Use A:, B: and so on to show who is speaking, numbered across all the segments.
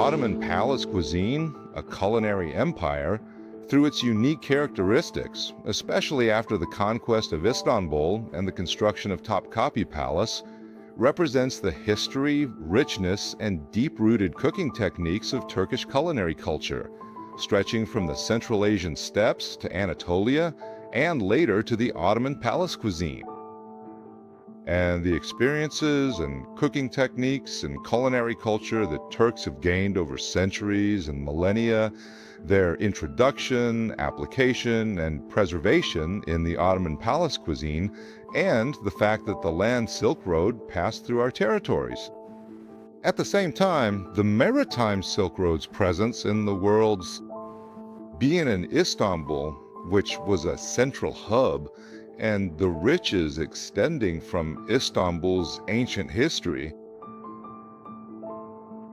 A: Ottoman palace cuisine, a culinary empire, through its unique characteristics, especially after the conquest of Istanbul and the construction of Topkapi Palace, represents the history, richness, and deep-rooted cooking techniques of Turkish culinary culture, stretching from the Central Asian steppes to Anatolia and later to the Ottoman palace cuisine. And the experiences and cooking techniques and culinary culture that Turks have gained over centuries and millennia, their introduction, application, and preservation in the Ottoman palace cuisine, and the fact that the land Silk Road passed through our territories. At the same time, the maritime Silk Road's presence in the world's being in Istanbul, which was a central hub, and the riches extending from Istanbul's ancient history.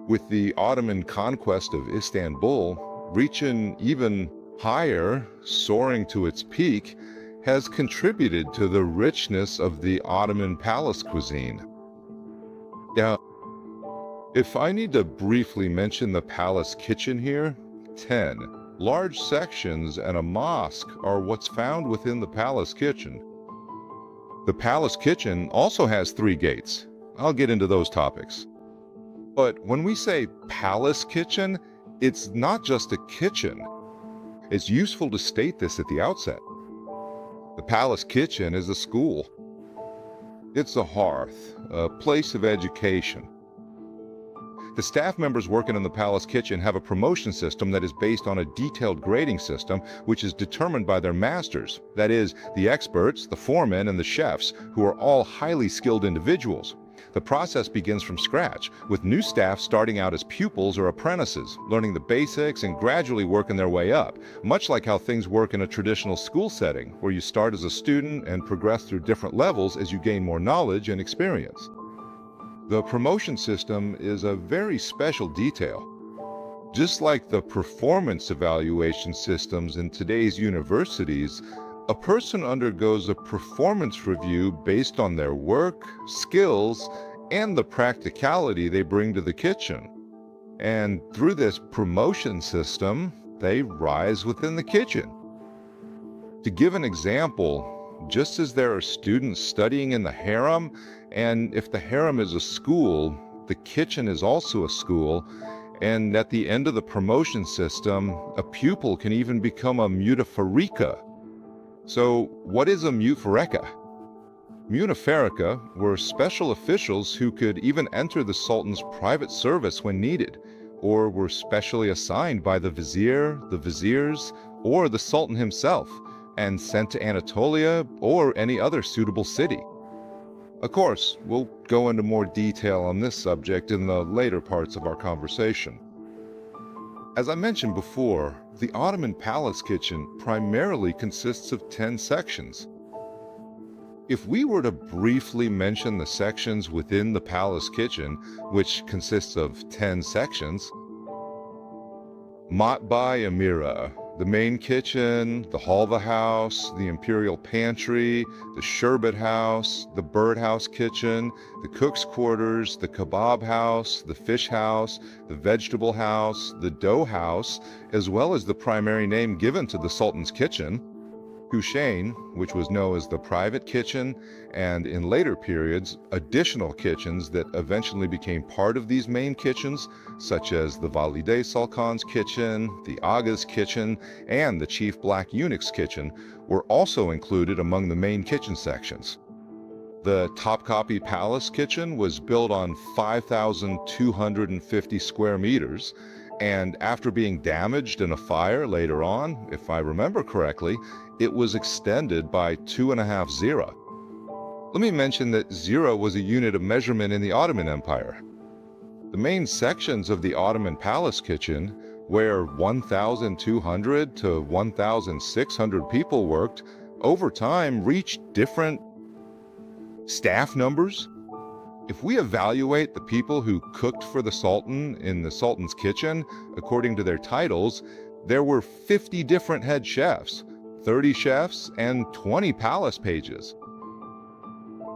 A: With the Ottoman conquest of Istanbul reaching even higher, soaring to its peak, has contributed to the richness of the Ottoman palace cuisine. Now, if I need to briefly mention the palace kitchen here, 10 large sections and a mosque are what's found within the palace kitchen. The palace kitchen also has 3 gates. I'll get into those topics. But when we say palace kitchen, it's not just a kitchen. It's useful to state this at the outset. The palace kitchen is a school. It's a hearth, a place of education. The staff members working in the palace kitchen have a promotion system that is based on a detailed grading system which is determined by their masters, that is, the experts, the foremen, and the chefs, who are all highly skilled individuals. The process begins from scratch, with new staff starting out as pupils or apprentices, learning the basics and gradually working their way up, much like how things work in a traditional school setting, where you start as a student and progress through different levels as you gain more knowledge and experience. The promotion system is a very special detail. Just like the performance evaluation systems in today's universities, a person undergoes a performance review based on their work, skills, and the practicality they bring to the kitchen. And through this promotion system, they rise within the kitchen. To give an example, just as there are students studying in the harem, and if the harem is a school, the kitchen is also a school, and at the end of the promotion system, a pupil can even become a mutafariqa. So what is a mutafariqa? Mutafariqa were special officials who could even enter the Sultan's private service when needed, or were specially assigned by the vizier, the viziers, or the Sultan himself, and sent to Anatolia or any other suitable city. Of course, we'll go into more detail on this subject in the later parts of our conversation. As I mentioned before, the Ottoman palace kitchen primarily consists of 10 sections. If we were to briefly mention the sections within the palace kitchen, which consists of 10 sections, Matbay Amira, the main kitchen, the Helvah house, the imperial pantry, the sherbet house, the birdhouse kitchen, the cook's quarters, the kebab house, the fish house, the vegetable house, the dough house, as well as the primary name given to the Sultan's kitchen, Cuisine, which was known as the private kitchen, and in later periods, additional kitchens that eventually became part of these main kitchens, such as the Valide Sultan's kitchen, the Aga's kitchen, and the Chief Black Eunuch's kitchen, were also included among the main kitchen sections. The Topkapi Palace kitchen was built on 5,250 square meters, and after being damaged in a fire later on, if I remember correctly, it was extended by 2.5 zira. Let me mention that zira was a unit of measurement in the Ottoman Empire. The main sections of the Ottoman palace kitchen, where 1,200 to 1,600 people worked, over time reached different staff numbers. If we evaluate the people who cooked for the Sultan in the Sultan's kitchen according to their titles, there were 50 different head chefs, 30 chefs, and 20 palace pages.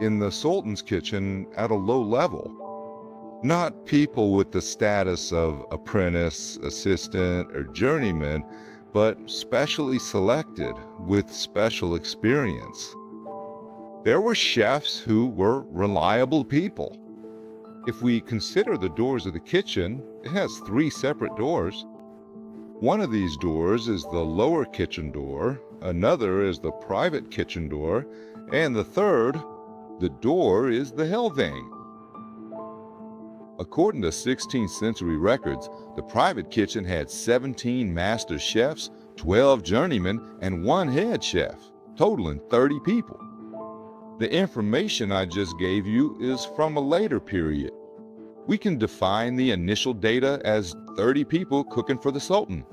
A: In the Sultan's kitchen, at a low level, Not people with the status of apprentice, assistant, or journeyman, but specially selected with special experience. There were chefs who were reliable people. If we consider the doors of the kitchen, it has 3 separate doors. One of these doors is the lower kitchen door, another is the private kitchen door, and the third, the door, is the Helvah. According to 16th century records, the private kitchen had 17 master chefs, 12 journeymen, and 1 head chef, totaling 30 people. The information I just gave you is from a later period. We can define the initial data as 30 people cooking for the Sultan.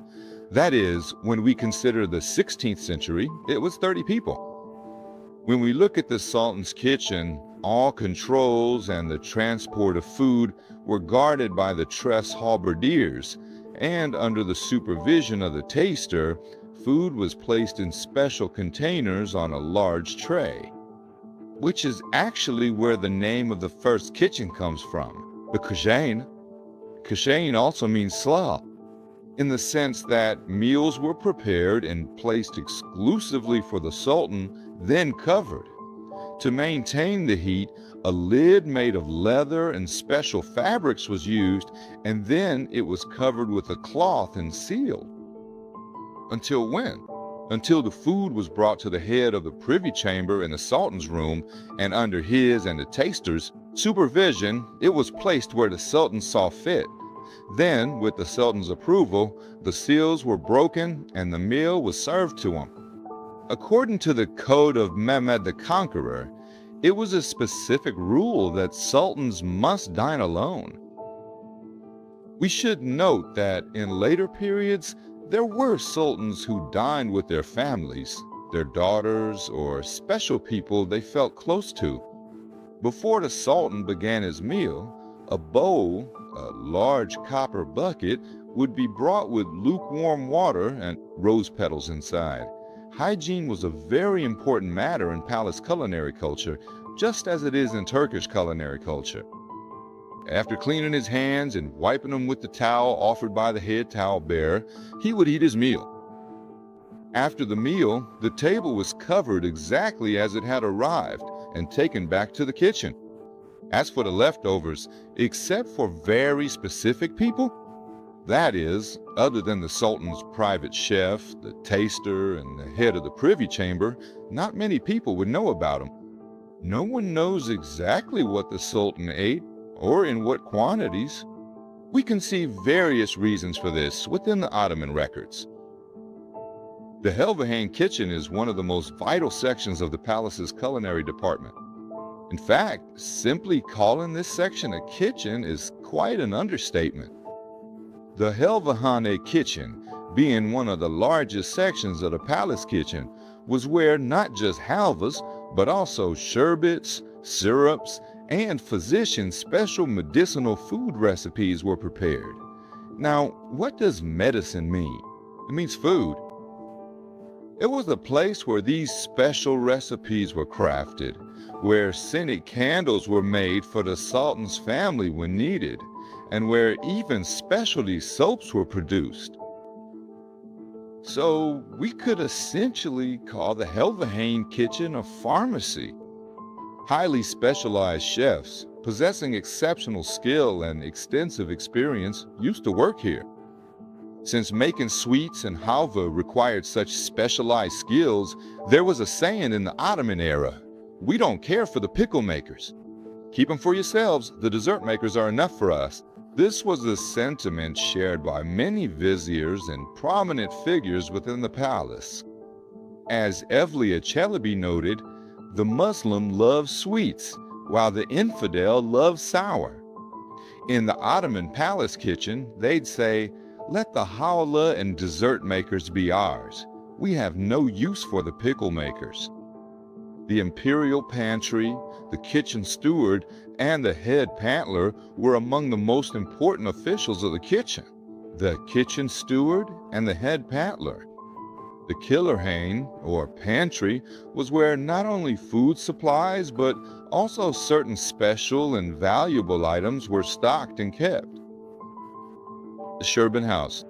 A: That is, when we consider the 16th century, it was 30 people. When we look at the Sultan's kitchen, all controls and the transport of food were guarded by the Tres halberdiers, and under the supervision of the taster, food was placed in special containers on a large tray, which is actually where the name of the first kitchen comes from, the Cuisine. Cuisine also means slough, in the sense that meals were prepared and placed exclusively for the Sultan, then covered. To maintain the heat, a lid made of leather and special fabrics was used, and then it was covered with a cloth and sealed. Until when? Until the food was brought to the head of the privy chamber in the Sultan's room, and under his and the taster's supervision, it was placed where the Sultan saw fit. Then, with the Sultan's approval, the seals were broken and the meal was served to him. According to the Code of Mehmed the Conqueror, it was a specific rule that sultans must dine alone. We should note that in later periods, there were sultans who dined with their families, their daughters, or special people they felt close to. Before the sultan began his meal, a bowl, a large copper bucket, would be brought with lukewarm water and rose petals inside. Hygiene was a very important matter in palace culinary culture, just as it is in Turkish culinary culture. After cleaning his hands and wiping them with the towel offered by the head towel bearer, he would eat his meal. After the meal, the table was covered exactly as it had arrived and taken back to the kitchen. As for the leftovers, except for very specific people, that is, other than the Sultan's private chef, the taster, and the head of the privy chamber, not many people would know about them. No one knows exactly what the Sultan ate or in what quantities. We can see various reasons for this within the Ottoman records. The Helvah kitchen is one of the most vital sections of the palace's culinary department. In fact, simply calling this section a kitchen is quite an understatement. The Helvah kitchen, being one of the largest sections of the palace kitchen, was where not just halvas, but also sherbets, syrups, and physicians' special medicinal food recipes were prepared. Now, what does medicine mean? It means food. It was a place where these special recipes were crafted, where scented candles were made for the Sultan's family when needed, and where even specialty soaps were produced. So we could essentially call the Helvah kitchen a pharmacy. Highly specialized chefs, possessing exceptional skill and extensive experience, used to work here. Since making sweets and halva required such specialized skills, there was a saying in the Ottoman era, "We don't care for the pickle makers. Keep them for yourselves, the dessert makers are enough for us." This was a sentiment shared by many viziers and prominent figures within the palace. As Evliya Çelebi noted, the Muslim loves sweets, while the infidel loves sour. In the Ottoman palace kitchen, they'd say, "Let the halva and dessert makers be ours. We have no use for the pickle makers." The imperial pantry, the kitchen steward, and the head pantler were among the most important officials of the kitchen. The kitchen steward and the head pantler. The Killerhane, or pantry, was where not only food supplies but also certain special and valuable items were stocked and kept. The Sherbet house.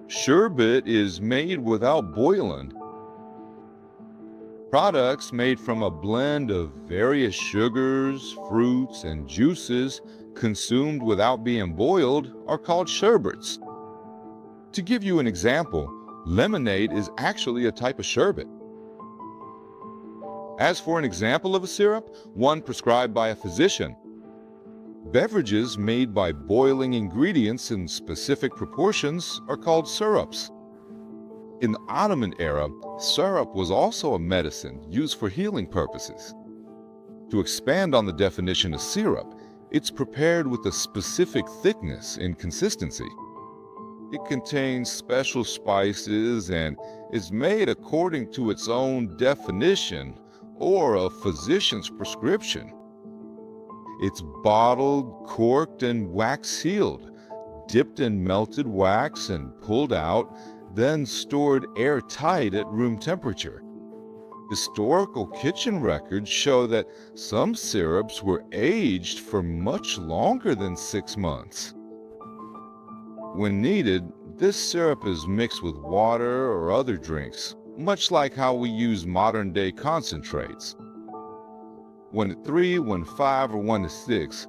A: Sherbet is made without boiling. Products made from a blend of various sugars, fruits, and juices consumed without being boiled are called sherbets. To give you an example, lemonade is actually a type of sherbet. As for an example of a syrup, one prescribed by a physician. Beverages made by boiling ingredients in specific proportions are called syrups. In the Ottoman era, syrup was also a medicine used for healing purposes. To expand on the definition of syrup, it's prepared with a specific thickness and consistency. It contains special spices and is made according to its own definition or a physician's prescription. It's bottled, corked, and wax sealed, dipped in melted wax and pulled out, then stored airtight at room temperature. Historical kitchen records show that some syrups were aged for much longer than 6 months. When needed, this syrup is mixed with water or other drinks, much like how we use modern-day concentrates. 1:3, 1:5, or 1:6,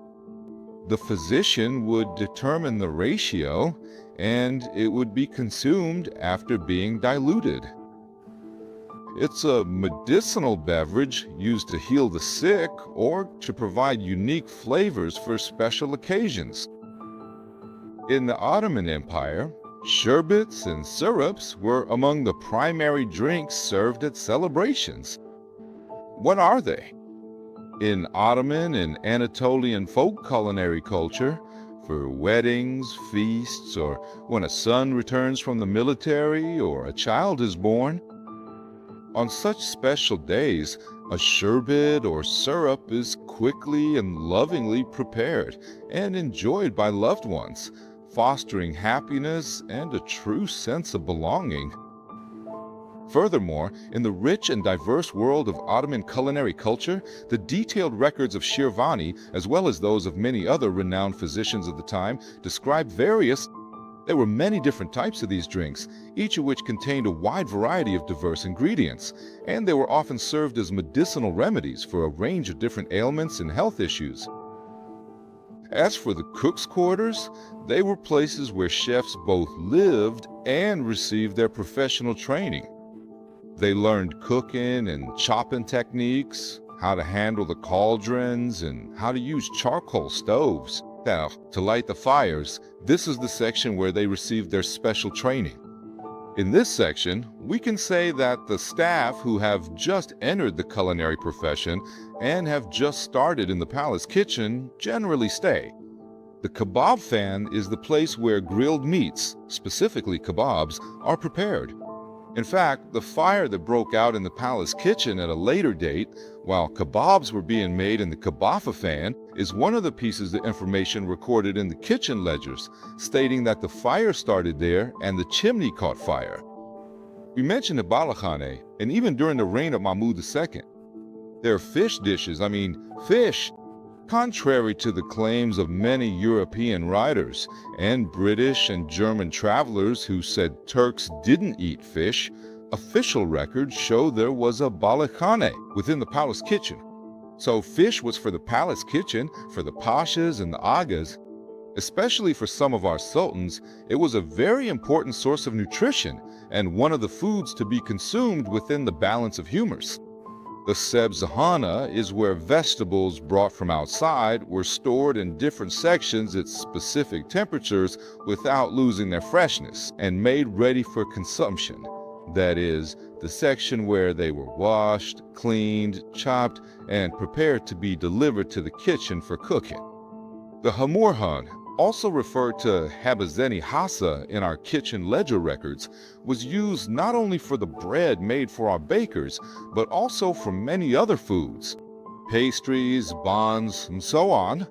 A: the physician would determine the ratio and it would be consumed after being diluted. It's a medicinal beverage used to heal the sick or to provide unique flavors for special occasions. In the Ottoman Empire, sherbets and syrups were among the primary drinks served at celebrations. What are they? In Ottoman and Anatolian folk culinary culture, for weddings, feasts, or when a son returns from the military or a child is born. On such special days, a sherbet or syrup is quickly and lovingly prepared and enjoyed by loved ones, fostering happiness and a true sense of belonging. Furthermore, in the rich and diverse world of Ottoman culinary culture, the detailed records of Shirvani, as well as those of many other renowned physicians of the time, describe there were many different types of these drinks, each of which contained a wide variety of diverse ingredients, and they were often served as medicinal remedies for a range of different ailments and health issues. As for the cook's quarters, they were places where chefs both lived and received their professional training. They learned cooking and chopping techniques, how to handle the cauldrons, and how to use charcoal stoves. Now, to light the fires, this is the section where they received their special training. In this section, we can say that the staff who have just entered the culinary profession and have just started in the palace kitchen generally stay. The kebab fan is the place where grilled meats, specifically kebabs, are prepared. In fact, the fire that broke out in the palace kitchen at a later date, while kebabs were being made in the kebafa fan, is one of the pieces of information recorded in the kitchen ledgers, stating that the fire started there and the chimney caught fire. We mentioned the balakhane, and even during the reign of Mahmud II. There are fish dishes, fish. Contrary to the claims of many European writers and British and German travelers who said Turks didn't eat fish, official records show there was a balakhane within the palace kitchen. So fish was for the palace kitchen, for the pashas and the agas. Especially for some of our sultans, it was a very important source of nutrition and one of the foods to be consumed within the balance of humors. The sebzahana is where vegetables brought from outside were stored in different sections at specific temperatures without losing their freshness and made ready for consumption. That is, the section where they were washed, cleaned, chopped, and prepared to be delivered to the kitchen for cooking. The hamurhan, also referred to habazeni hasa in our kitchen ledger records, was used not only for the bread made for our bakers, but also for many other foods, pastries, buns, and so on.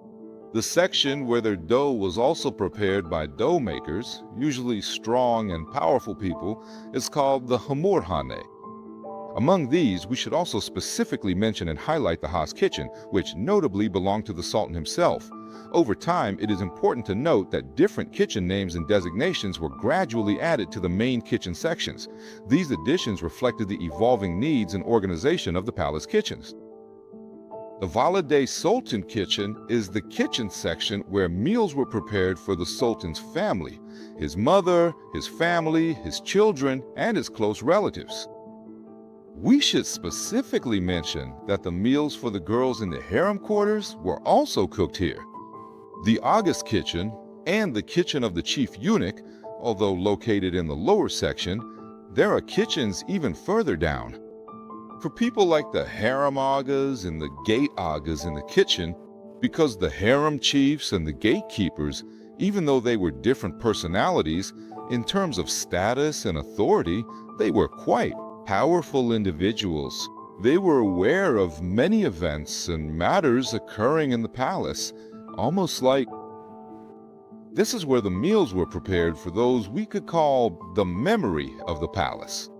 A: The section where their dough was also prepared by dough makers, usually strong and powerful people, is called the hamurhane. Among these, we should also specifically mention and highlight the Haas kitchen, which notably belonged to the Sultan himself. Over time, it is important to note that different kitchen names and designations were gradually added to the main kitchen sections. These additions reflected the evolving needs and organization of the palace kitchens. The Valide Sultan kitchen is the kitchen section where meals were prepared for the Sultan's family, his mother, his family, his children, and his close relatives. We should specifically mention that the meals for the girls in the harem quarters were also cooked here. The August kitchen and the kitchen of the chief eunuch, although located in the lower section, there are kitchens even further down. For people like the harem agas and the gate agas in the kitchen, because the harem chiefs and the gatekeepers, even though they were different personalities, in terms of status and authority, they were quite powerful individuals. They were aware of many events and matters occurring in the palace, almost like this is where the meals were prepared for those we could call the memory of the palace.